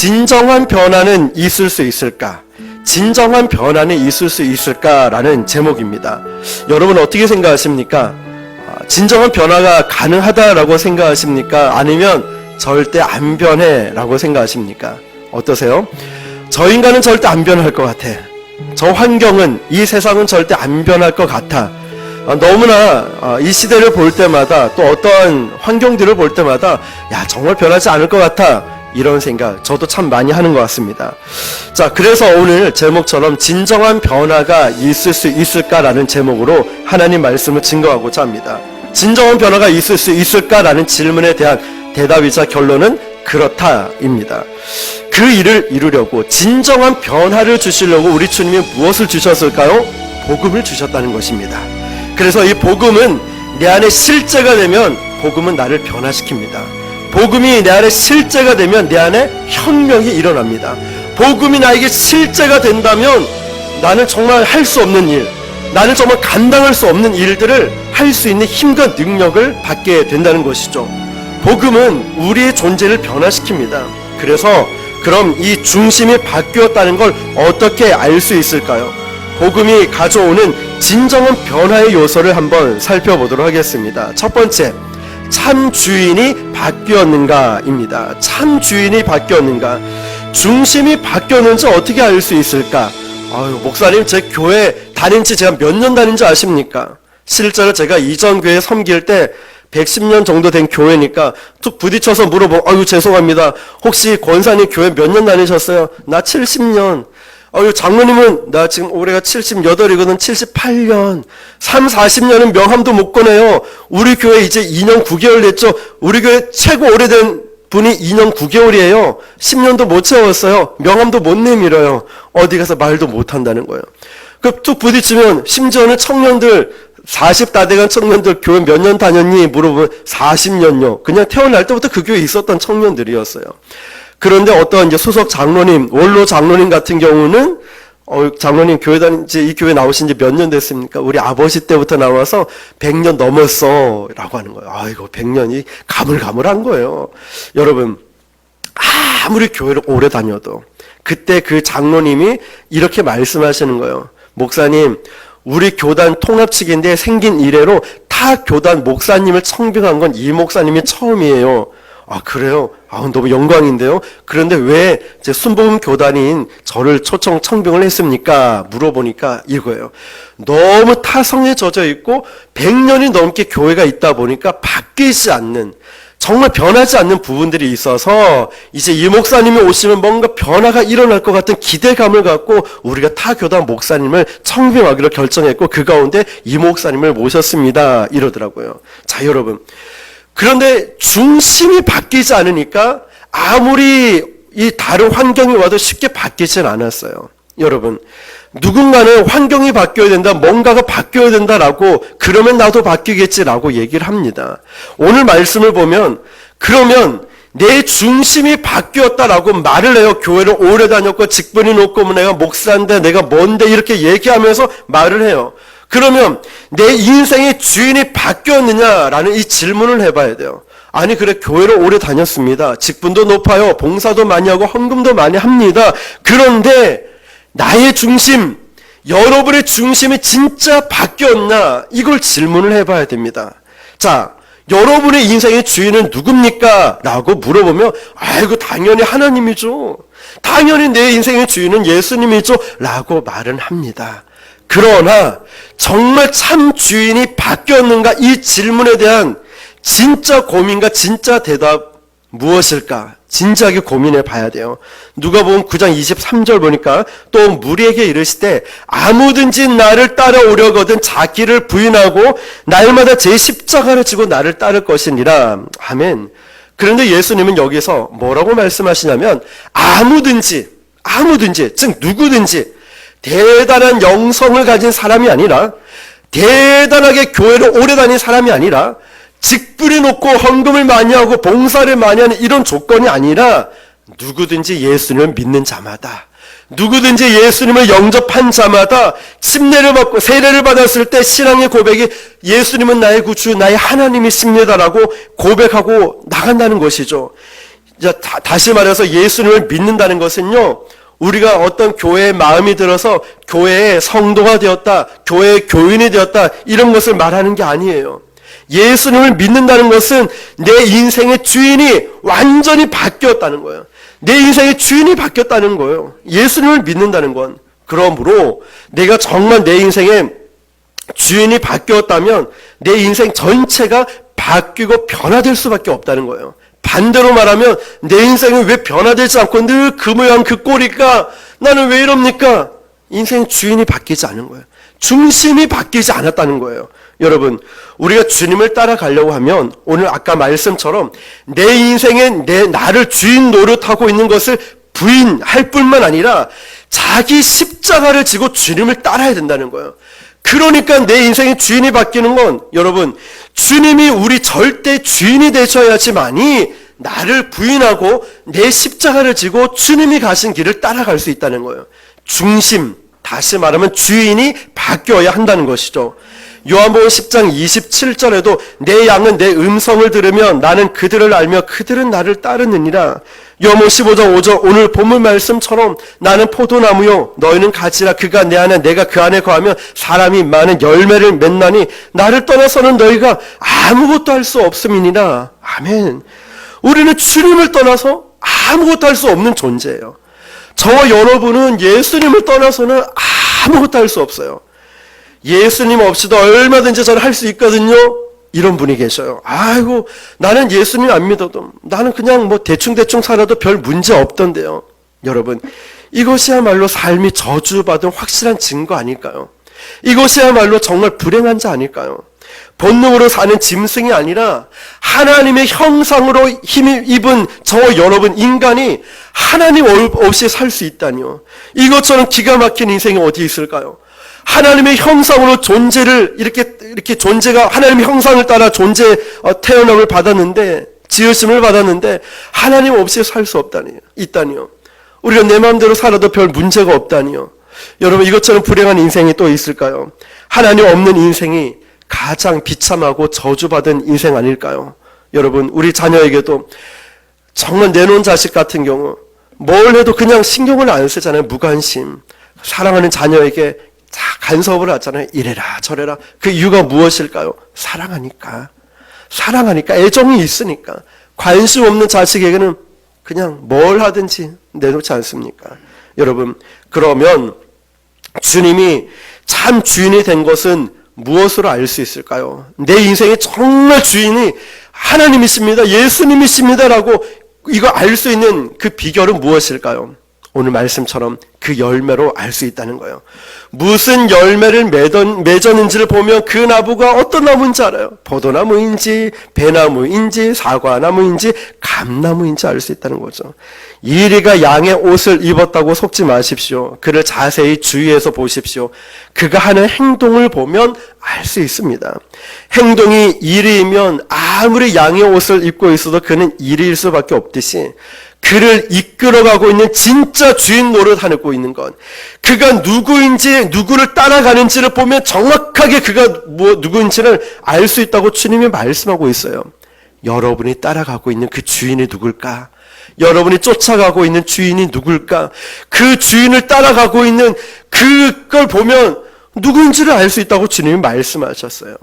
진정한 변화는 있을 수 있을까? 진정한 변화는 있을 수 있을까라는 제목입니다. 여러분 어떻게 생각하십니까? 진정한 변화가 가능하다라고 생각하십니까? 아니면 절대 안 변해 라고 생각하십니까? 어떠세요? 저 인간은 절대 안 변할 것 같아. 저 환경은, 이 세상은 절대 안 변할 것 같아. 너무나 이 시대를 볼 때마다, 또 어떠한 환경들을 볼 때마다 야, 정말 변하지 않을 것 같아, 이런 생각 저도 참 많이 하는 것 같습니다. 자, 그래서 오늘 제목처럼 진정한 변화가 있을 수 있을까라는 제목으로 하나님 말씀을 증거하고자 합니다. 진정한 변화가 있을 수 있을까라는 질문에 대한 대답이자 결론은 그렇다입니다. 그 일을 이루려고, 진정한 변화를 주시려고 우리 주님이 무엇을 주셨을까요? 복음을 주셨다는 것입니다. 그래서 이 복음은 내 안에 실제가 되면 복음은 나를 변화시킵니다. 복음이 내 안에 실제가 되면 내 안에 혁명이 일어납니다. 복음이 나에게 실제가 된다면 나는 정말 할 수 없는 일, 나는 정말 감당할 수 없는 일들을 할 수 있는 힘과 능력을 받게 된다는 것이죠. 복음은 우리의 존재를 변화시킵니다. 그래서 그럼 이 중심이 바뀌었다는 걸 어떻게 알 수 있을까요? 복음이 가져오는 진정한 변화의 요소를 한번 살펴보도록 하겠습니다. 첫 번째, 참 주인이 바뀌었는가입니다. 참 주인이 바뀌었는가? 중심이 바뀌었는지 어떻게 알 수 있을까? 목사님, 제 교회 다닌 지 제가 몇 년 다닌 줄 아십니까? 실제로 제가 이전 교회 섬길 때 110년 정도 된 교회니까 툭 부딪혀서 물어보고, 죄송합니다. 혹시 권사님 교회 몇 년 다니셨어요? 나 70년. 장로님은 나 지금 올해가 78이거든. 78년. 3, 40년은 명함도 못 꺼내요. 우리 교회 이제 2년 9개월 됐죠. 우리 교회 최고 오래된 분이 2년 9개월이에요. 10년도 못 채웠어요. 명함도 못 내밀어요. 어디 가서 말도 못 한다는 거예요. 그 툭 부딪히면, 심지어는 청년들, 40 다 돼간 청년들 교회 몇 년 다녔니? 물어보면 40년요. 그냥 태어날 때부터 그 교회에 있었던 청년들이었어요. 그런데 어떤 이제 수석 장로님, 원로 장로님 같은 경우는, 장로님 교회 다닌지, 이 교회 나오신 지 몇 년 됐습니까? 우리 아버지 때부터 나와서 100년 넘었어. 라고 하는 거예요. 아이고, 100년이 가물가물한 거예요. 여러분, 아무리 교회를 오래 다녀도, 그때 그 장로님이 이렇게 말씀하시는 거예요. 목사님, 우리 교단 통합측인데 생긴 이래로 타 교단 목사님을 청빙한 건 이 목사님이 처음이에요. 그래요? 너무 영광인데요? 그런데 왜 제 순복음 교단인 저를 청빙을 했습니까? 물어보니까 이거예요. 너무 타성에 젖어 있고 100년이 넘게 교회가 있다 보니까 바뀌지 않는, 정말 변하지 않는 부분들이 있어서 이제 이 목사님이 오시면 뭔가 변화가 일어날 것 같은 기대감을 갖고 우리가 타 교단 목사님을 청빙하기로 결정했고 그 가운데 이 목사님을 모셨습니다. 이러더라고요. 자, 여러분. 그런데 중심이 바뀌지 않으니까 아무리 이 다른 환경이 와도 쉽게 바뀌진 않았어요. 여러분, 누군가는 환경이 바뀌어야 된다, 뭔가가 바뀌어야 된다라고, 그러면 나도 바뀌겠지라고 얘기를 합니다. 오늘 말씀을 보면, 그러면 내 중심이 바뀌었다라고 말을 해요. 교회를 오래 다녔고 직분이 높고 내가 목사인데 내가 뭔데 이렇게 얘기하면서 말을 해요. 그러면 내 인생의 주인이 바뀌었느냐라는 이 질문을 해봐야 돼요. 아니, 그래, 교회를 오래 다녔습니다. 직분도 높아요. 봉사도 많이 하고 헌금도 많이 합니다. 그런데 나의 중심, 여러분의 중심이 진짜 바뀌었나? 이걸 질문을 해봐야 됩니다. 자, 여러분의 인생의 주인은 누굽니까? 라고 물어보면, 당연히 하나님이죠. 당연히 내 인생의 주인은 예수님이죠. 라고 말은 합니다. 그러나 정말 참 주인이 바뀌었는가? 이 질문에 대한 진짜 고민과 진짜 대답 무엇일까? 진지하게 고민해 봐야 돼요. 누가복음 9장 23절 보니까 또 무리에게 이르시되 아무든지 나를 따라오려거든 자기를 부인하고 날마다 제 십자가를 지고 나를 따를 것이니라. 아멘. 그런데 예수님은 여기서 뭐라고 말씀하시냐면 아무든지, 즉 누구든지 대단한 영성을 가진 사람이 아니라, 대단하게 교회를 오래 다닌 사람이 아니라, 직분이 높고 헌금을 많이 하고 봉사를 많이 하는 이런 조건이 아니라 누구든지 예수님을 믿는 자마다, 누구든지 예수님을 영접한 자마다 침례를 받고 세례를 받았을 때 신앙의 고백이 예수님은 나의 구주, 나의 하나님이십니다라고 고백하고 나간다는 것이죠. 이제 다시 말해서 예수님을 믿는다는 것은요, 우리가 어떤 교회에 마음이 들어서 교회의 성도가 되었다, 교회의 교인이 되었다, 이런 것을 말하는 게 아니에요. 예수님을 믿는다는 것은 내 인생의 주인이 완전히 바뀌었다는 거예요. 내 인생의 주인이 바뀌었다는 거예요. 예수님을 믿는다는 건. 그러므로 내가 정말 내 인생의 주인이 바뀌었다면 내 인생 전체가 바뀌고 변화될 수밖에 없다는 거예요. 반대로 말하면 내 인생은 왜 변화되지 않고 늘 그 모양 그 꼴일까? 나는 왜 이럽니까? 인생 주인이 바뀌지 않은 거예요. 중심이 바뀌지 않았다는 거예요. 여러분, 우리가 주님을 따라가려고 하면 오늘 아까 말씀처럼 내 인생에 나를 주인 노릇하고 있는 것을 부인할 뿐만 아니라 자기 십자가를 지고 주님을 따라야 된다는 거예요. 그러니까 내 인생의 주인이 바뀌는 건 여러분, 주님이 우리 절대 주인이 되셔야지만이 나를 부인하고 내 십자가를 지고 주님이 가신 길을 따라갈 수 있다는 거예요. 중심, 다시 말하면 주인이 바뀌어야 한다는 것이죠. 요한복음 10장 27절에도 내 양은 내 음성을 들으면 나는 그들을 알며 그들은 나를 따르느니라. 요한복음 15장 5절 오늘 본문 말씀처럼 나는 포도나무요 너희는 가지라. 그가 내 안에 내가 그 안에 거하면 사람이 많은 열매를 맺나니 나를 떠나서는 너희가 아무것도 할 수 없음이니라. 아멘. 우리는 주님을 떠나서 아무것도 할 수 없는 존재예요. 저와 여러분은 예수님을 떠나서는 아무것도 할 수 없어요. 예수님 없이도 얼마든지 저는 할 수 있거든요. 이런 분이 계셔요. 아이고, 나는 예수님 안 믿어도 나는 그냥 뭐 대충대충 살아도 별 문제 없던데요. 여러분, 이것이야말로 삶이 저주받은 확실한 증거 아닐까요? 이것이야말로 정말 불행한 자 아닐까요? 본능으로 사는 짐승이 아니라 하나님의 형상으로 힘입은 저와 여러분 인간이 하나님 없이 살 수 있다니요. 이것처럼 기가 막힌 인생이 어디 있을까요? 하나님의 형상으로 존재를 이렇게 존재가 하나님의 형상을 따라 태어남을 받았는데, 지으심을 받았는데 하나님 없이 살 수 있다니요. 우리가 내 마음대로 살아도 별 문제가 없다니요. 여러분, 이것처럼 불행한 인생이 또 있을까요? 하나님 없는 인생이 가장 비참하고 저주받은 인생 아닐까요? 여러분, 우리 자녀에게도 정말 내놓은 자식 같은 경우 뭘 해도 그냥 신경을 안 쓰잖아요. 무관심. 사랑하는 자녀에게 간섭을 하잖아요. 이래라 저래라. 그 이유가 무엇일까요? 사랑하니까. 애정이 있으니까. 관심 없는 자식에게는 그냥 뭘 하든지 내놓지 않습니까? 여러분, 그러면 주님이 참 주인이 된 것은 무엇으로 알 수 있을까요? 내 인생의 정말 주인이 하나님이십니다, 예수님이십니다라고 이거 알 수 있는 그 비결은 무엇일까요? 오늘 말씀처럼 그 열매로 알 수 있다는 거예요. 무슨 열매를 맺었는지를 보면 그 나무가 어떤 나무인지 알아요. 포도나무인지 배나무인지 사과나무인지 감나무인지 알 수 있다는 거죠. 이리가 양의 옷을 입었다고 속지 마십시오. 그를 자세히 주의해서 보십시오. 그가 하는 행동을 보면 알 수 있습니다. 행동이 이리이면 아무리 양의 옷을 입고 있어도 그는 이리일 수밖에 없듯이 그를 이끌어가고 있는 진짜 주인 노릇하고 있는 것, 그가 누구인지 누구를 따라가는지를 보면 정확하게 그가 누구인지를 알 수 있다고 주님이 말씀하고 있어요. 여러분이 따라가고 있는 그 주인이 누굴까? 여러분이 쫓아가고 있는 주인이 누굴까? 그 주인을 따라가고 있는 그걸 보면 누구인지를 알 수 있다고 주님이 말씀하셨어요.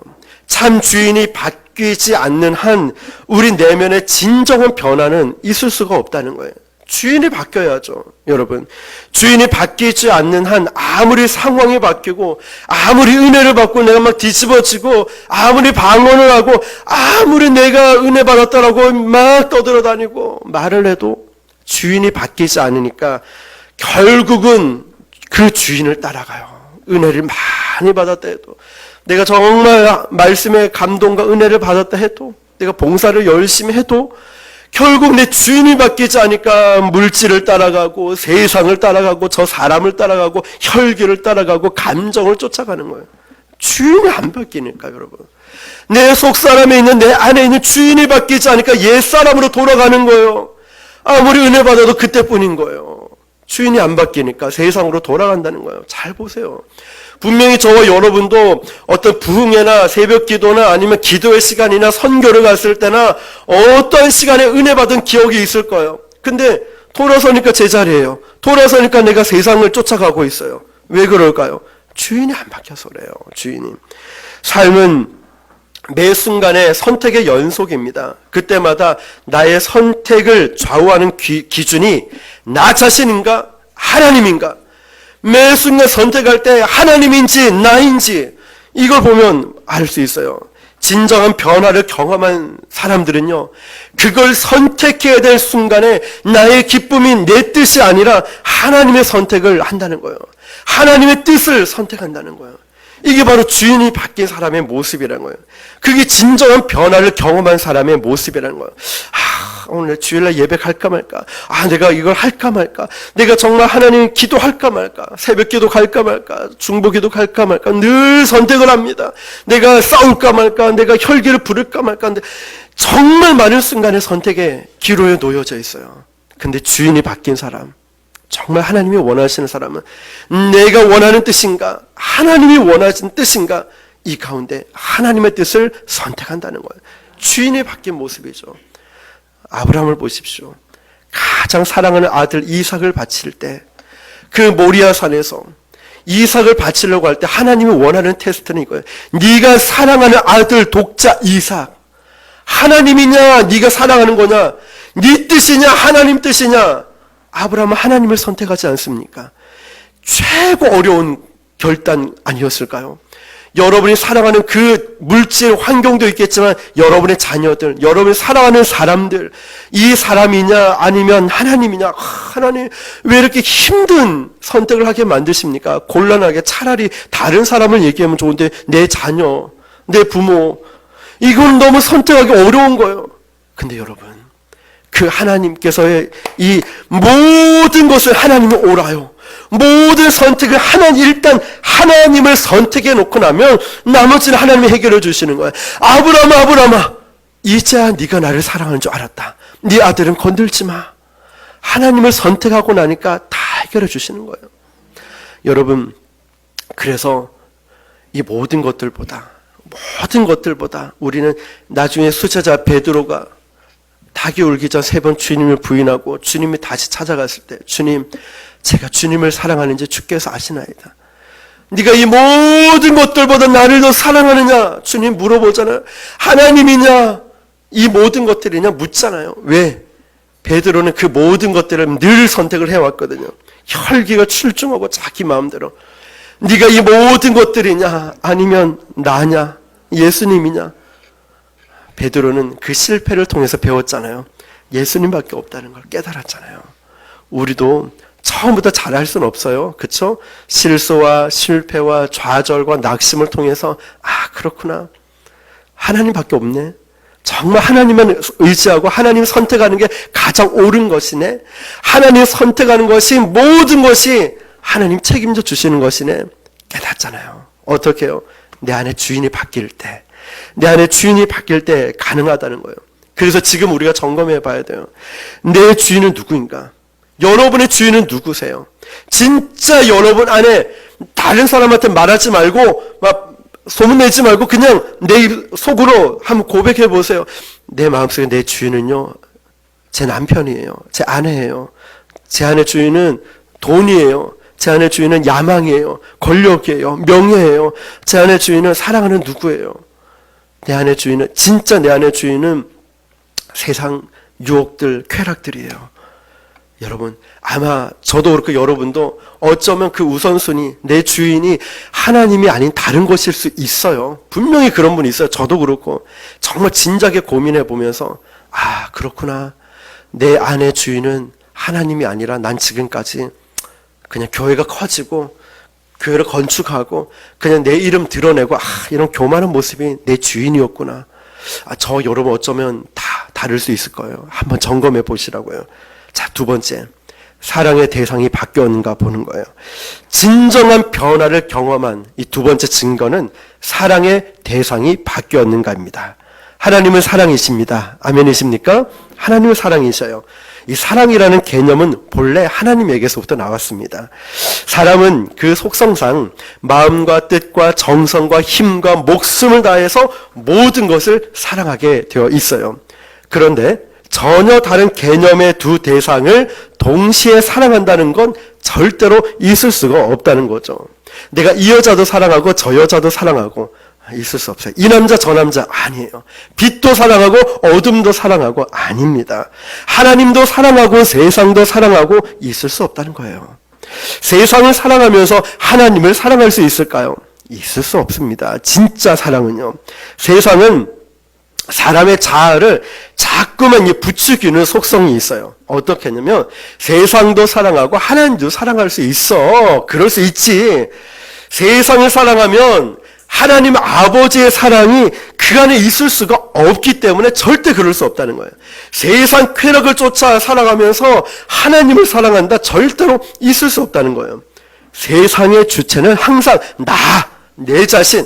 참 주인이 바뀌지 않는 한 우리 내면의 진정한 변화는 있을 수가 없다는 거예요. 주인이 바뀌어야죠. 여러분, 주인이 바뀌지 않는 한 아무리 상황이 바뀌고 아무리 은혜를 받고 내가 막 뒤집어지고 아무리 방언을 하고 아무리 내가 은혜 받았다라고 막 떠들어다니고 말을 해도 주인이 바뀌지 않으니까 결국은 그 주인을 따라가요. 은혜를 많이 받았다 해도, 내가 정말 말씀의 감동과 은혜를 받았다 해도, 내가 봉사를 열심히 해도 결국 내 주인이 바뀌지 않으니까 물질을 따라가고 세상을 따라가고 저 사람을 따라가고 혈기를 따라가고 감정을 쫓아가는 거예요. 주인이 안 바뀌니까. 여러분, 내 속사람에 있는 내 안에 있는 주인이 바뀌지 않으니까 옛사람으로 돌아가는 거예요. 아무리 은혜 받아도 그때뿐인 거예요. 주인이 안 바뀌니까 세상으로 돌아간다는 거예요. 잘 보세요. 분명히 저와 여러분도 어떤 부흥회나 새벽 기도나 아니면 기도의 시간이나 선교를 갔을 때나 어떤 시간에 은혜 받은 기억이 있을 거예요. 근데 돌아서니까 제자리예요. 돌아서니까 내가 세상을 쫓아가고 있어요. 왜 그럴까요? 주인이 안 바뀌어서 그래요. 주인이. 삶은 매 순간의 선택의 연속입니다. 그때마다 나의 선택을 좌우하는 기준이 나 자신인가 하나님인가, 매 순간 선택할 때 하나님인지 나인지 이걸 보면 알 수 있어요. 진정한 변화를 경험한 사람들은요, 그걸 선택해야 될 순간에 나의 기쁨이 내 뜻이 아니라 하나님의 선택을 한다는 거예요. 하나님의 뜻을 선택한다는 거예요. 이게 바로 주인이 바뀐 사람의 모습이라는 거예요. 그게 진정한 변화를 경험한 사람의 모습이라는 거예요. 오늘 주일날 예배 갈까 말까? 내가 이걸 할까 말까? 내가 정말 하나님 기도할까 말까? 새벽 기도 갈까 말까? 중보 기도 갈까 말까? 늘 선택을 합니다. 내가 싸울까 말까? 내가 혈기를 부를까 말까? 근데 정말 많은 순간의 선택에 기로에 놓여져 있어요. 근데 주인이 바뀐 사람, 정말 하나님이 원하시는 사람은 내가 원하는 뜻인가? 하나님이 원하시는 뜻인가? 이 가운데 하나님의 뜻을 선택한다는 거예요. 주인이 바뀐 모습이죠. 아브라함을 보십시오. 가장 사랑하는 아들 이삭을 바칠 때 그 모리아 산에서 이삭을 바치려고 할 때 하나님이 원하는 테스트는 이거예요. 네가 사랑하는 아들 독자 이삭, 하나님이냐 네가 사랑하는 거냐, 네 뜻이냐 하나님 뜻이냐. 아브라함은 하나님을 선택하지 않습니까? 최고 어려운 결단 아니었을까요? 여러분이 사랑하는 그 물질 환경도 있겠지만 여러분의 자녀들, 여러분이 사랑하는 사람들, 이 사람이냐 아니면 하나님이냐. 하나님 왜 이렇게 힘든 선택을 하게 만드십니까? 곤란하게. 차라리 다른 사람을 얘기하면 좋은데 내 자녀, 내 부모, 이건 너무 선택하기 어려운 거예요. 근데 여러분, 그 하나님께서의 이 모든 것을 하나님이 옳아요. 모든 선택을 일단 하나님을 선택해 놓고 나면 나머지는 하나님이 해결해 주시는 거예요. 아브라함아, 이제야 네가 나를 사랑하는 줄 알았다. 네 아들은 건들지 마. 하나님을 선택하고 나니까 다 해결해 주시는 거예요. 여러분, 그래서 이 모든 것들보다 우리는 나중에 수제자 베드로가 닭이 울기 전 3번 주님을 부인하고 주님이 다시 찾아갔을 때, 주님, 제가 주님을 사랑하는지 주께서 아시나이다. 네가 이 모든 것들보다 나를 더 사랑하느냐? 주님 물어보잖아요. 하나님이냐? 이 모든 것들이냐? 묻잖아요. 왜? 베드로는 그 모든 것들을 늘 선택을 해왔거든요. 혈기가 출중하고 자기 마음대로. 네가 이 모든 것들이냐? 아니면 나냐? 예수님이냐? 베드로는 그 실패를 통해서 배웠잖아요. 예수님밖에 없다는 걸 깨달았잖아요. 우리도 처음부터 잘할 수는 없어요. 그렇죠? 실수와 실패와 좌절과 낙심을 통해서 그렇구나. 하나님밖에 없네. 정말 하나님만 의지하고 하나님 선택하는 게 가장 옳은 것이네. 하나님 선택하는 것이 모든 것이 하나님 책임져 주시는 것이네. 깨닫잖아요. 어떻게 해요? 내 안에 주인이 바뀔 때, 내 안에 주인이 바뀔 때 가능하다는 거예요. 그래서 지금 우리가 점검해 봐야 돼요. 내 주인은 누구인가? 여러분의 주인은 누구세요? 진짜 여러분 안에 다른 사람한테 말하지 말고 막 소문내지 말고 그냥 내 속으로 한번 고백해 보세요. 내 마음속에 내 주인은요, 제 남편이에요. 제 아내예요. 제 안의 주인은 돈이에요. 제 안의 주인은 야망이에요. 권력이에요. 명예예요. 제 안의 주인은 사랑하는 누구예요. 내 안의 주인은, 진짜 내 안의 주인은 세상 유혹들, 쾌락들이에요. 여러분, 아마 저도 그렇고 여러분도 어쩌면 그 우선순위, 내 주인이 하나님이 아닌 다른 것일 수 있어요. 분명히 그런 분이 있어요. 저도 그렇고 정말 진작에 고민해 보면서 그렇구나. 내 안의 주인은 하나님이 아니라 난 지금까지 그냥 교회가 커지고 교회를 건축하고 그냥 내 이름 드러내고 이런 교만한 모습이 내 주인이었구나. 저 여러분 어쩌면 다 다를 수 있을 거예요. 한번 점검해 보시라고요. 자, 2번째, 사랑의 대상이 바뀌었는가 보는 거예요. 진정한 변화를 경험한 이 2번째 증거는 사랑의 대상이 바뀌었는가입니다. 하나님은 사랑이십니다. 아멘이십니까? 하나님은 사랑이셔요. 이 사랑이라는 개념은 본래 하나님에게서부터 나왔습니다. 사람은 그 속성상 마음과 뜻과 정성과 힘과 목숨을 다해서 모든 것을 사랑하게 되어 있어요. 그런데 전혀 다른 개념의 두 대상을 동시에 사랑한다는 건 절대로 있을 수가 없다는 거죠. 내가 이 여자도 사랑하고 저 여자도 사랑하고 있을 수 없어요. 이 남자 저 남자 아니에요. 빛도 사랑하고 어둠도 사랑하고 아닙니다. 하나님도 사랑하고 세상도 사랑하고 있을 수 없다는 거예요. 세상을 사랑하면서 하나님을 사랑할 수 있을까요? 있을 수 없습니다. 진짜 사랑은요. 세상은 사람의 자아를 자꾸만 부추기는 속성이 있어요. 어떻게 했냐면 세상도 사랑하고 하나님도 사랑할 수 있어. 그럴 수 있지. 세상을 사랑하면 하나님 아버지의 사랑이 그 안에 있을 수가 없기 때문에 절대 그럴 수 없다는 거예요. 세상 쾌락을 쫓아 살아가면서 하나님을 사랑한다? 절대로 있을 수 없다는 거예요. 세상의 주체는 항상 내 자신,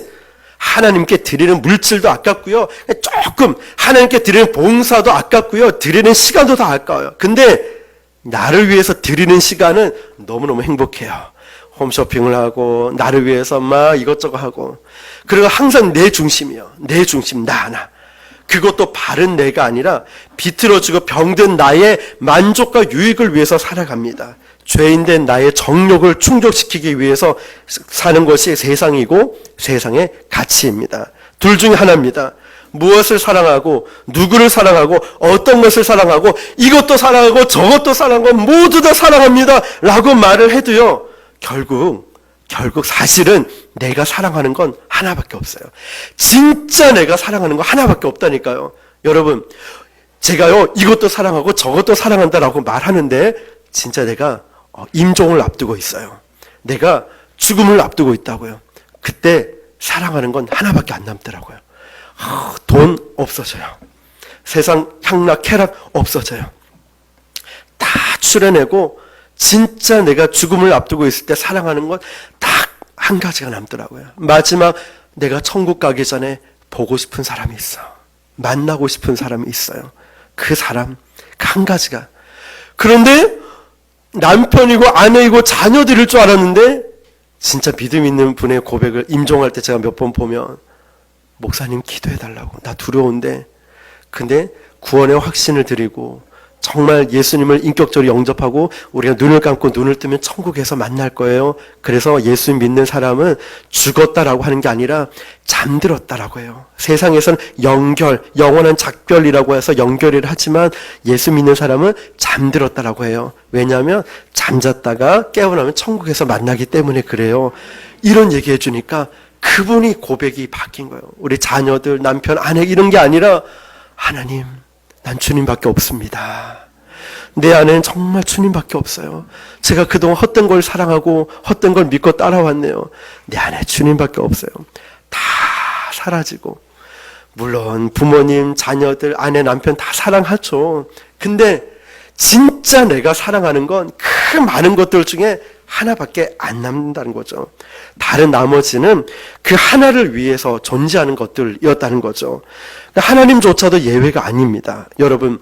하나님께 드리는 물질도 아깝고요. 조금 하나님께 드리는 봉사도 아깝고요. 드리는 시간도 다 아까워요. 근데 나를 위해서 드리는 시간은 너무너무 행복해요. 홈쇼핑을 하고 나를 위해서 막 이것저것 하고, 그리고 항상 내 중심이요. 내 중심, 나. 그것도 바른 내가 아니라 비틀어지고 병든 나의 만족과 유익을 위해서 살아갑니다. 죄인된 나의 정욕을 충족시키기 위해서 사는 것이 세상이고 세상의 가치입니다. 둘 중에 하나입니다. 무엇을 사랑하고 누구를 사랑하고 어떤 것을 사랑하고 이것도 사랑하고 저것도 사랑하고 모두 다 사랑합니다 라고 말을 해도요, 결국 사실은 내가 사랑하는 건 하나밖에 없어요. 진짜 내가 사랑하는 건 하나밖에 없다니까요. 여러분, 제가요 이것도 사랑하고 저것도 사랑한다라고 말하는데 진짜 내가 임종을 앞두고 있어요. 내가 죽음을 앞두고 있다고요. 그때 사랑하는 건 하나밖에 안 남더라고요. 돈 없어져요. 세상 향락 쾌락 없어져요. 다 추려내고 진짜 내가 죽음을 앞두고 있을 때 사랑하는 건 딱 한 가지가 남더라고요. 마지막 내가 천국 가기 전에 보고 싶은 사람이 있어. 만나고 싶은 사람이 있어요. 그 사람, 한 가지가. 그런데 남편이고 아내이고 자녀들일 줄 알았는데 진짜 믿음 있는 분의 고백을 임종할 때 제가 몇 번 보면, 목사님 기도해달라고, 나 두려운데, 근데 구원의 확신을 드리고 정말 예수님을 인격적으로 영접하고 우리가 눈을 감고 눈을 뜨면 천국에서 만날 거예요. 그래서 예수 믿는 사람은 죽었다라고 하는 게 아니라 잠들었다라고 해요. 세상에서는 영원한 작별이라고 해서 연결을 하지만 예수 믿는 사람은 잠들었다라고 해요. 왜냐하면 잠잤다가 깨어나면 천국에서 만나기 때문에 그래요. 이런 얘기해 주니까 그분이 고백이 바뀐 거예요. 우리 자녀들, 남편, 아내 이런 게 아니라, 하나님, 난 주님밖에 없습니다. 내 안에는 정말 주님밖에 없어요. 제가 그동안 헛된 걸 사랑하고 헛된 걸 믿고 따라왔네요. 내 안에 주님밖에 없어요. 다 사라지고, 물론 부모님, 자녀들, 아내, 남편 다 사랑하죠. 근데 진짜 내가 사랑하는 건 그 많은 것들 중에 하나밖에 안 남는다는 거죠. 다른 나머지는 그 하나를 위해서 존재하는 것들이었다는 거죠. 하나님조차도 예외가 아닙니다. 여러분,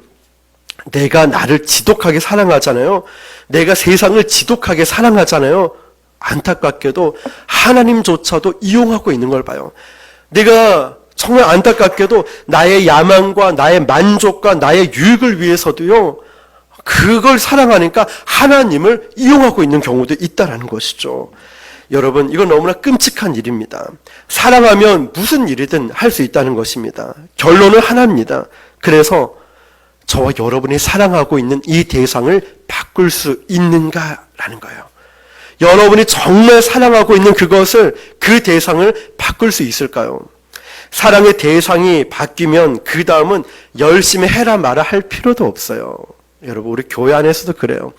내가 나를 지독하게 사랑하잖아요. 내가 세상을 지독하게 사랑하잖아요. 안타깝게도 하나님조차도 이용하고 있는 걸 봐요. 내가 정말 안타깝게도 나의 야망과 나의 만족과 나의 유익을 위해서도요, 그걸 사랑하니까 하나님을 이용하고 있는 경우도 있다는 것이죠. 여러분, 이건 너무나 끔찍한 일입니다. 사랑하면 무슨 일이든 할 수 있다는 것입니다. 결론은 하나입니다. 그래서 저와 여러분이 사랑하고 있는 이 대상을 바꿀 수 있는가라는 거예요. 여러분이 정말 사랑하고 있는 그것을, 그 대상을 바꿀 수 있을까요? 사랑의 대상이 바뀌면 그 다음은 열심히 해라 마라 할 필요도 없어요. 여러분, 우리 교회 안에서도 그래요.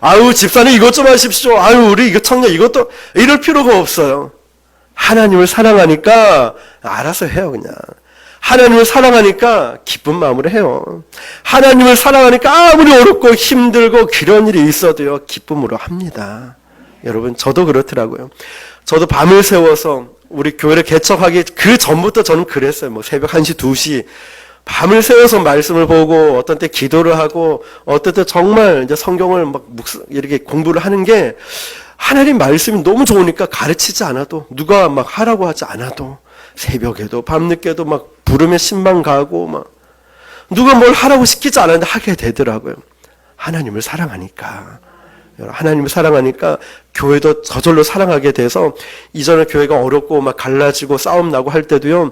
아유, 집사님 이것 좀 하십시오. 아유, 우리 이거 청년 이것도, 이럴 필요가 없어요. 하나님을 사랑하니까 알아서 해요, 그냥. 하나님을 사랑하니까 기쁜 마음으로 해요. 하나님을 사랑하니까 아무리 어렵고 힘들고 그런 일이 있어도요, 기쁨으로 합니다. 여러분, 저도 그렇더라고요. 저도 밤을 새워서 우리 교회를 개척하기 그 전부터 저는 그랬어요. 뭐 새벽 1시, 2시 밤을 새워서 말씀을 보고 어떤 때 기도를 하고 어떤 때 정말 이제 성경을 막 이렇게 공부를 하는 게 하나님 말씀이 너무 좋으니까 가르치지 않아도 누가 막 하라고 하지 않아도 새벽에도 밤늦게도 막 부르면 신방 가고 막 누가 뭘 하라고 시키지 않았는데 하게 되더라고요. 하나님을 사랑하니까. 하나님을 사랑하니까 교회도 저절로 사랑하게 돼서 이전에 교회가 어렵고 막 갈라지고 싸움 나고 할 때도요.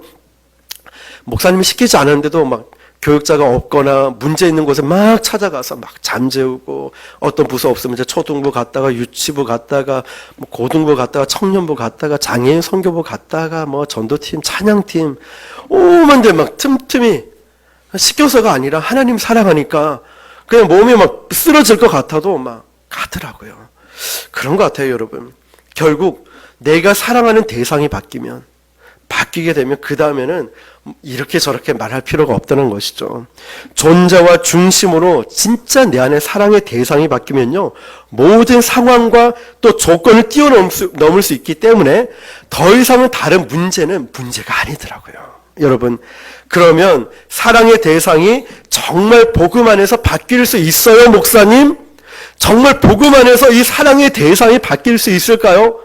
목사님이 시키지 않았는데도 막 교육자가 없거나 문제 있는 곳에 막 찾아가서 막 잠재우고 어떤 부서 없으면 이제 초등부 갔다가 유치부 갔다가 뭐 고등부 갔다가 청년부 갔다가 장애인 선교부 갔다가 뭐 전도팀 찬양팀 오만데 막 틈틈이 시켜서가 아니라 하나님 사랑하니까 그냥 몸이 막 쓰러질 것 같아도 막 가더라고요. 그런 것 같아요, 여러분. 결국 내가 사랑하는 대상이 바뀌게 되면 그 다음에는 이렇게 저렇게 말할 필요가 없다는 것이죠. 존재와 중심으로 진짜 내 안에 사랑의 대상이 바뀌면요, 모든 상황과 또 조건을 뛰어넘을 수 있기 때문에 더 이상은 다른 문제는 문제가 아니더라고요. 여러분, 그러면 사랑의 대상이 정말 복음 안에서 바뀔 수 있어요, 목사님? 정말 복음 안에서 이 사랑의 대상이 바뀔 수 있을까요?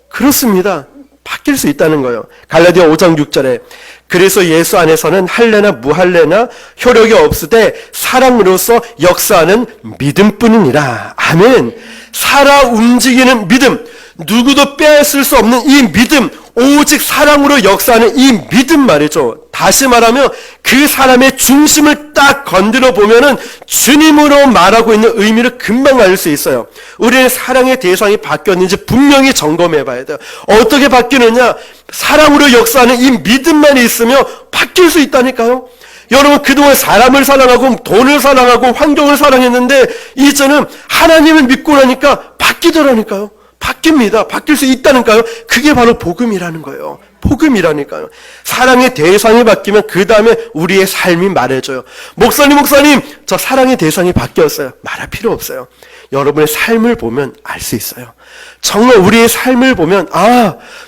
그렇습니다. 바뀔 수 있다는 거예요. 갈라디아 5장 6절에 그래서 예수 안에서는 할례나 무할례나 효력이 없으되 사랑으로서 역사하는 믿음뿐이니라. 아멘. 살아 움직이는 믿음, 누구도 빼앗을 수 없는 이 믿음, 오직 사랑으로 역사하는 이 믿음 말이죠. 다시 말하면 그 사람의 중심을 딱 건드려 보면은 주님으로 말하고 있는 의미를 금방 알 수 있어요. 우리는 사랑의 대상이 바뀌었는지 분명히 점검해 봐야 돼요. 어떻게 바뀌느냐? 사랑으로 역사하는 이 믿음만 있으면 바뀔 수 있다니까요. 여러분, 그동안 사람을 사랑하고 돈을 사랑하고 환경을 사랑했는데 이제는 하나님을 믿고 나니까 바뀌더라니까요. 바뀝니다. 바뀔 수 있다니까요. 그게 바로 복음이라는 거예요. 복음이라니까요. 사랑의 대상이 바뀌면 그 다음에 우리의 삶이 말해줘요. 목사님, 저 사랑의 대상이 바뀌었어요. 말할 필요 없어요. 여러분의 삶을 보면 알 수 있어요. 정말 우리의 삶을 보면,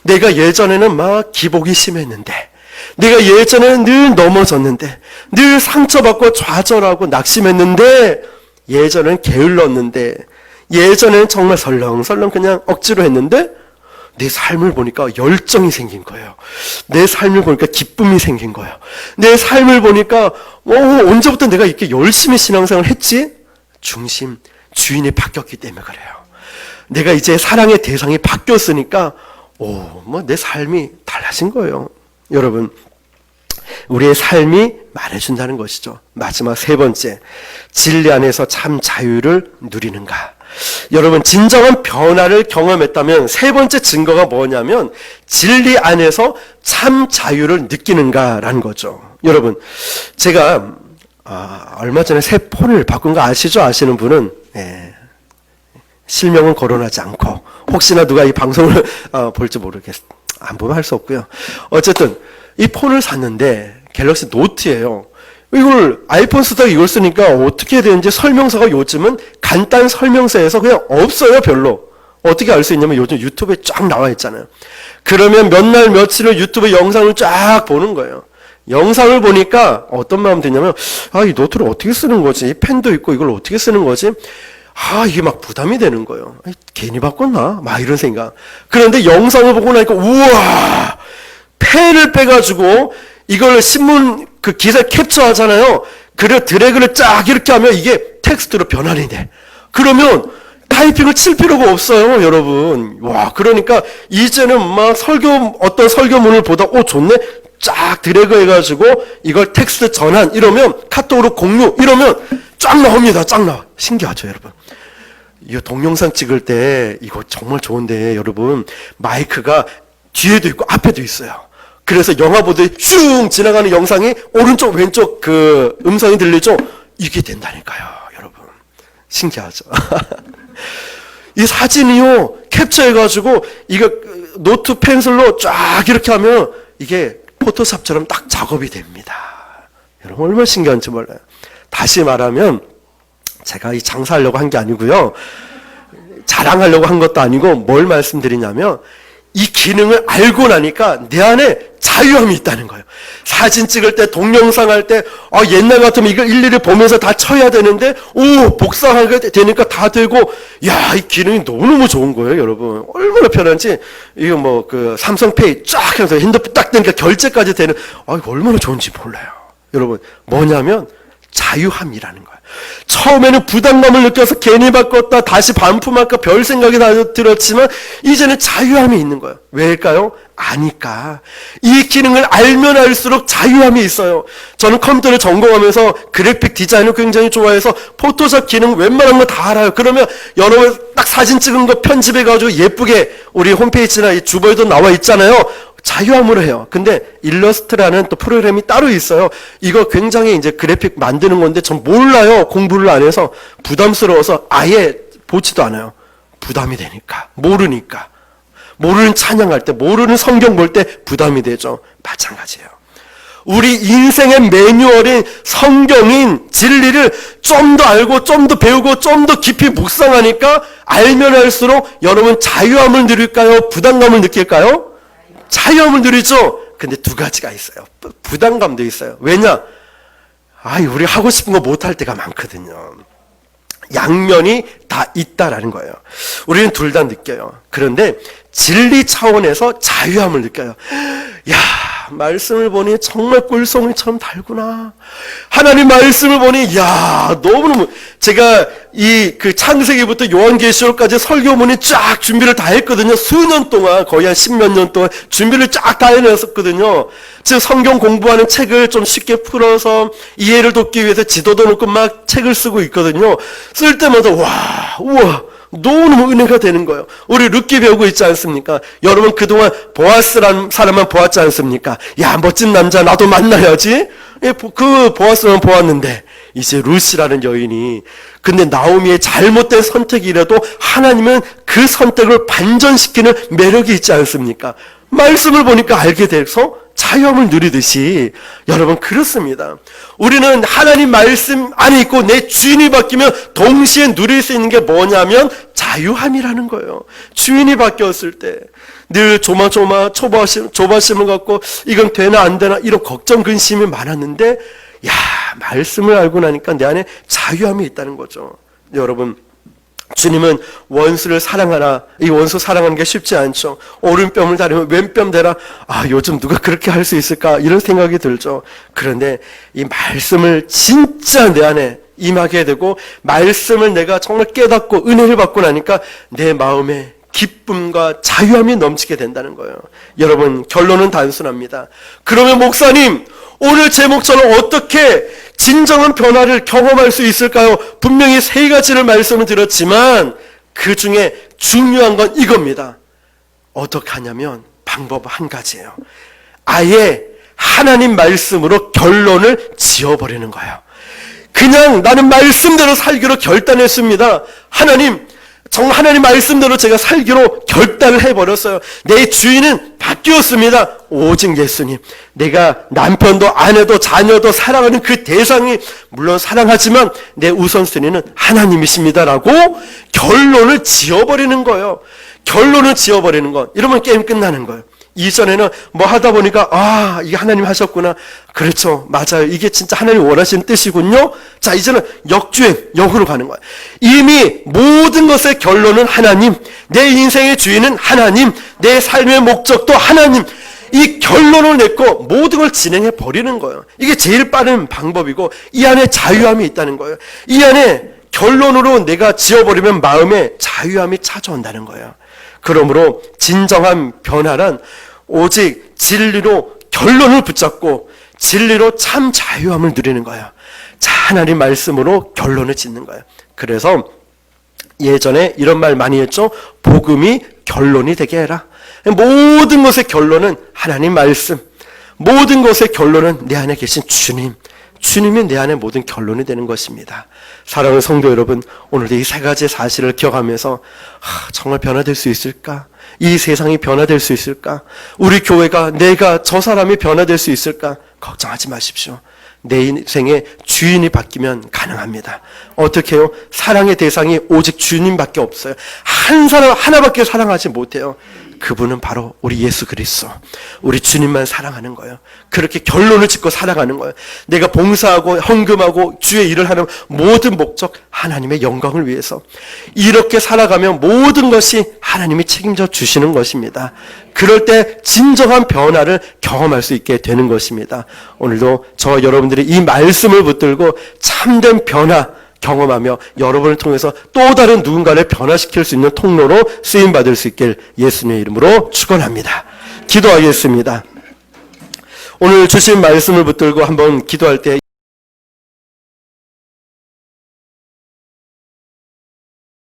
내가 예전에는 막 기복이 심했는데, 내가 예전에는 늘 넘어졌는데, 늘 상처받고 좌절하고 낙심했는데, 예전에는 게을렀는데, 예전에는 정말 설렁설렁 그냥 억지로 했는데 내 삶을 보니까 열정이 생긴 거예요. 내 삶을 보니까 기쁨이 생긴 거예요. 내 삶을 보니까 언제부터 내가 이렇게 열심히 신앙생활을 했지? 주인이 바뀌었기 때문에 그래요. 내가 이제 사랑의 대상이 바뀌었으니까 내 삶이 달라진 거예요. 여러분, 우리의 삶이 말해준다는 것이죠. 마지막 세 번째, 진리 안에서 참 자유를 누리는가. 여러분, 진정한 변화를 경험했다면 세 번째 증거가 뭐냐면 진리 안에서 참 자유를 느끼는가라는 거죠. 여러분, 제가 얼마 전에 새 폰을 바꾼 거 아시죠? 아시는 분은 실명은 거론하지 않고 혹시나 누가 이 방송을 볼지 안 보면 할 수 없고요. 어쨌든 이 폰을 샀는데 갤럭시 노트예요. 이걸 아이폰 쓰다가 이걸 쓰니까 어떻게 해야 되는지 설명서가 요즘은 간단 설명서에서 그냥 없어요, 별로. 어떻게 알 수 있냐면 요즘 유튜브에 쫙 나와 있잖아요. 그러면 몇 날 며칠을 유튜브 영상을 쫙 보는 거예요. 영상을 보니까 어떤 마음 드냐면 이 노트를 어떻게 쓰는 거지? 이 펜도 있고 이걸 어떻게 쓰는 거지? 이게 막 부담이 되는 거예요. 괜히 바꿨나? 막 이런 생각. 그런데 영상을 보고 나니까 우와! 펜을 빼가지고 이걸 신문 그 기사 캡처하잖아요. 그래 드래그를 쫙 이렇게 하면 이게 텍스트로 변환이 돼. 그러면 타이핑을 칠 필요가 없어요, 여러분. 와, 그러니까 이제는 막 어떤 설교문을 보다 좋네. 쫙 드래그 해가지고 이걸 텍스트 전환 이러면 카톡으로 공유 이러면 쫙 나옵니다. 쫙 나와. 신기하죠, 여러분. 이 동영상 찍을 때 이거 정말 좋은데 여러분, 마이크가 뒤에도 있고 앞에도 있어요. 그래서 영화 보듯이 슝 지나가는 영상이 오른쪽 왼쪽 그 음성이 들리죠? 이게 된다니까요, 여러분. 신기하죠? 이 사진이요 캡처해가지고 이거 노트 펜슬로 쫙 이렇게 하면 이게 포토샵처럼 딱 작업이 됩니다. 여러분, 얼마나 신기한지 몰라요. 다시 말하면 제가 이 장사하려고 한 게 아니고요, 자랑하려고 한 것도 아니고 뭘 말씀드리냐면 이 기능을 알고 나니까 내 안에 자유함이 있다는 거예요. 사진 찍을 때, 동영상 할 때, 옛날 같으면 이걸 일일이 보면서 다 쳐야 되는데, 복사하게 되니까 다 되고, 야, 이 기능이 너무너무 좋은 거예요, 여러분. 얼마나 편한지, 이거 삼성페이 쫙 해서 핸드폰 딱 되니까 결제까지 되는, 이거 얼마나 좋은지 몰라요. 여러분, 뭐냐면, 자유함이라는 거예요. 처음에는 부담감을 느껴서 괜히 바꿨다, 다시 반품할까 별 생각이 다 들었지만 이제는 자유함이 있는 거예요. 왜일까요? 아니까. 이 기능을 알면 알수록 자유함이 있어요. 저는 컴퓨터를 전공하면서 그래픽 디자인을 굉장히 좋아해서 포토샵 기능 웬만한 거 다 알아요. 그러면 여러분 딱 사진 찍은 거 편집해가지고 예쁘게 우리 홈페이지나 이 주보에도 나와 있잖아요. 자유함으로 해요. 근데 일러스트라는 또 프로그램이 따로 있어요. 이거 굉장히 이제 그래픽 만드는 건데 전 몰라요. 공부를 안 해서 부담스러워서 아예 보지도 않아요. 부담이 되니까. 모르니까. 모르는 찬양할 때, 모르는 성경 볼 때 부담이 되죠. 마찬가지예요. 우리 인생의 매뉴얼인 성경인 진리를 좀 더 알고 좀 더 배우고 좀 더 깊이 묵상하니까 알면 알수록 여러분 자유함을 누릴까요? 부담감을 느낄까요? 자유함을 누리죠. 근데 두 가지가 있어요. 부담감도 있어요. 왜냐? 우리 하고 싶은 거 못할 때가 많거든요. 양면이 다 있다라는 거예요. 우리는 둘 다 느껴요. 그런데 진리 차원에서 자유함을 느껴요. 야, 말씀을 보니 정말 꿀송이처럼 달구나. 하나님 말씀을 보니 너무너무 제가 창세기부터 요한계시록까지 설교문이 쫙 준비를 다 했거든요. 수년 동안 거의 한 10몇 년 동안 준비를 쫙 다 해놨었거든요. 즉 성경 공부하는 책을 좀 쉽게 풀어서 이해를 돕기 위해서 지도도 놓고 막 책을 쓰고 있거든요. 쓸 때마다 우와 너무너무 은혜가 되는 거예요. 우리 룻기 배우고 있지 않습니까? 여러분 그동안 보아스라는 사람만 보았지 않습니까? 야, 멋진 남자 나도 만나야지. 그 보아스만 보았는데 이제 룻이라는 여인이, 근데 나오미의 잘못된 선택이라도 하나님은 그 선택을 반전시키는 매력이 있지 않습니까? 말씀을 보니까 알게 돼서 자유함을 누리듯이 여러분 그렇습니다. 우리는 하나님 말씀 안에 있고 내 주인이 바뀌면 동시에 누릴 수 있는 게 뭐냐면 자유함이라는 거예요. 주인이 바뀌었을 때 늘 조바심을 갖고 이건 되나 안 되나 이런 걱정 근심이 많았는데 말씀을 알고 나니까 내 안에 자유함이 있다는 거죠. 여러분, 주님은 원수를 사랑하라. 이 원수 사랑하는 게 쉽지 않죠. 오른뺨을 다리면 왼뺨 대라. 요즘 누가 그렇게 할 수 있을까? 이런 생각이 들죠. 그런데 이 말씀을 진짜 내 안에 임하게 되고 말씀을 내가 정말 깨닫고 은혜를 받고 나니까 내 마음에 기쁨과 자유함이 넘치게 된다는 거예요. 여러분, 결론은 단순합니다. 그러면 목사님, 오늘 제목처럼 어떻게 진정한 변화를 경험할 수 있을까요? 분명히 세 가지를 말씀을 드렸지만 그 중에 중요한 건 이겁니다. 어떻게 하냐면 방법 한 가지예요. 아예 하나님 말씀으로 결론을 지어버리는 거예요. 그냥 나는 말씀대로 살기로 결단했습니다. 정말 하나님 말씀대로 제가 살기로 결단을 해버렸어요. 내 주인은 바뀌었습니다. 오직 예수님. 내가 남편도 아내도 자녀도 사랑하는 그 대상이 물론 사랑하지만 내 우선순위는 하나님이십니다라고 결론을 지어버리는 거예요. 결론을 지어버리는 것. 이러면 게임 끝나는 거예요. 이전에는 뭐 하다 보니까 이게 하나님 하셨구나. 그렇죠. 맞아요. 이게 진짜 하나님 원하시는 뜻이군요. 자, 이제는 역으로 가는 거예요. 이미 모든 것의 결론은 하나님, 내 인생의 주인은 하나님, 내 삶의 목적도 하나님. 이 결론을 냈고 모든 걸 진행해 버리는 거예요. 이게 제일 빠른 방법이고 이 안에 자유함이 있다는 거예요. 이 안에 결론으로 내가 지어버리면 마음에 자유함이 찾아온다는 거예요. 그러므로 진정한 변화란 오직 진리로 결론을 붙잡고 진리로 참 자유함을 누리는 거예요. 자, 하나님 말씀으로 결론을 짓는 거예요. 그래서 예전에 이런 말 많이 했죠. 복음이 결론이 되게 해라. 모든 것의 결론은 하나님 말씀, 모든 것의 결론은 내 안에 계신 주님이 내 안에 모든 결론이 되는 것입니다. 사랑하는 성도 여러분, 오늘도 이 세 가지 사실을 기억하면서 정말 변화될 수 있을까? 이 세상이 변화될 수 있을까? 우리 교회가, 내가, 저 사람이 변화될 수 있을까? 걱정하지 마십시오. 내 인생의 주인이 바뀌면 가능합니다. 어떻게 해요? 사랑의 대상이 오직 주님밖에 없어요. 한 사람 하나밖에 사랑하지 못해요. 그분은 바로 우리 예수 그리스도, 우리 주님만 사랑하는 거예요. 그렇게 결론을 짓고 살아가는 거예요. 내가 봉사하고 헌금하고 주의 일을 하는 모든 목적 하나님의 영광을 위해서. 이렇게 살아가면 모든 것이 하나님이 책임져 주시는 것입니다. 그럴 때 진정한 변화를 경험할 수 있게 되는 것입니다. 오늘도 저와 여러분들이 이 말씀을 붙들고 참된 변화 경험하며 여러분을 통해서 또 다른 누군가를 변화시킬 수 있는 통로로 쓰임받을 수 있길 예수님의 이름으로 축원합니다. 기도하겠습니다. 오늘 주신 말씀을 붙들고 한번 기도할 때